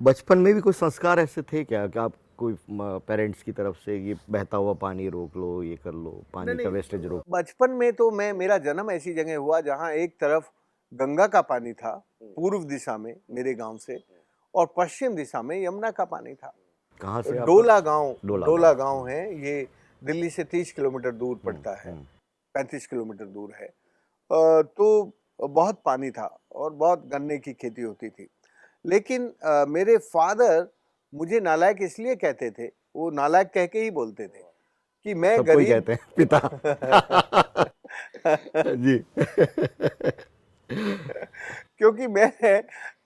बचपन में भी कोई संस्कार ऐसे थे क्या कि आप कोई पेरेंट्स की तरफ से ये बहता हुआ पानी रोक लो, ये कर लो, नहीं पानी का नहीं, वेस्टेज रोक। बचपन में तो मेरा जन्म ऐसी जगह हुआ जहाँ एक तरफ गंगा का पानी था पूर्व दिशा में मेरे गांव से, और पश्चिम दिशा में यमुना का पानी था। कहाँ से आपका? डोला गांव, डोला डोला गाँव। गांव है ये, दिल्ली से 30 किलोमीटर दूर हम्म, पड़ता है, हम्म। 35 किलोमीटर दूर है। तो बहुत पानी था और बहुत गन्ने की खेती होती थी। लेकिन मेरे फादर मुझे नालायक इसलिए कहते थे, वो नालायक कह के ही बोलते थे कि मैं सबको ही गरीब कहते हैं पिता। जी। क्योंकि मैं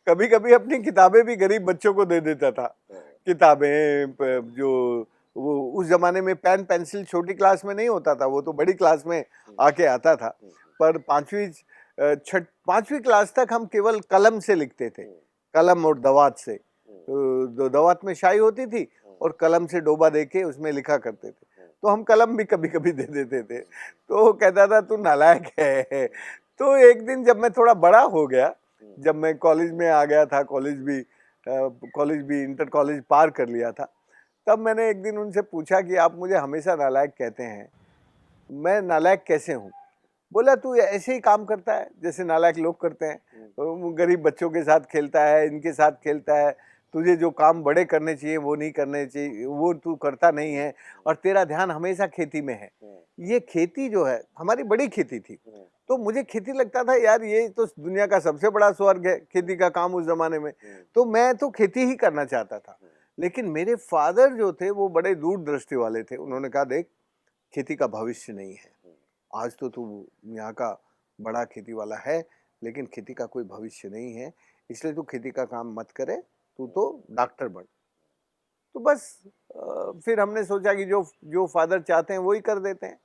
कभी कभी अपनी किताबें भी गरीब बच्चों को दे देता था। किताबें जो वो उस जमाने में पेन पेंसिल छोटी क्लास में नहीं होता था, वो तो बड़ी क्लास में आके आता था। पर पांचवी क्लास तक हम केवल कलम से लिखते थे, कलम और दवात से। तो दवात में स्याही होती थी और कलम से डोबा देके उसमें लिखा करते थे। तो हम कलम भी कभी कभी दे देते थे, तो वो कहता था तू नालायक है। तो एक दिन जब मैं थोड़ा बड़ा हो गया, जब मैं कॉलेज में आ गया था, कॉलेज भी इंटर कॉलेज पार कर लिया था, तब मैंने एक दिन उनसे पूछा कि आप मुझे हमेशा नालायक कहते हैं, मैं नालायक कैसे हूँ? बोला तू ऐसे ही काम करता है जैसे नालायक लोग करते हैं, गरीब बच्चों के साथ खेलता है, इनके साथ खेलता है, तुझे जो काम बड़े करने चाहिए वो नहीं करने चाहिए, वो तू करता नहीं है, और तेरा ध्यान हमेशा खेती में है। ये खेती जो है, हमारी बड़ी खेती थी, तो मुझे खेती लगता था यार ये तो दुनिया का सबसे बड़ा स्वर्ग है, खेती का काम उस जमाने में। तो मैं तो खेती ही करना चाहता था। लेकिन मेरे फादर जो थे वो बड़े दूरदृष्टि वाले थे, उन्होंने कहा देख, खेती का भविष्य नहीं है। आज तो तू यहाँ का बड़ा खेती वाला है, लेकिन खेती का कोई भविष्य नहीं है, इसलिए तू खेती का काम मत करे, तू तो डॉक्टर बन। तो बस फिर हमने सोचा कि जो जो फादर चाहते हैं वही कर देते हैं।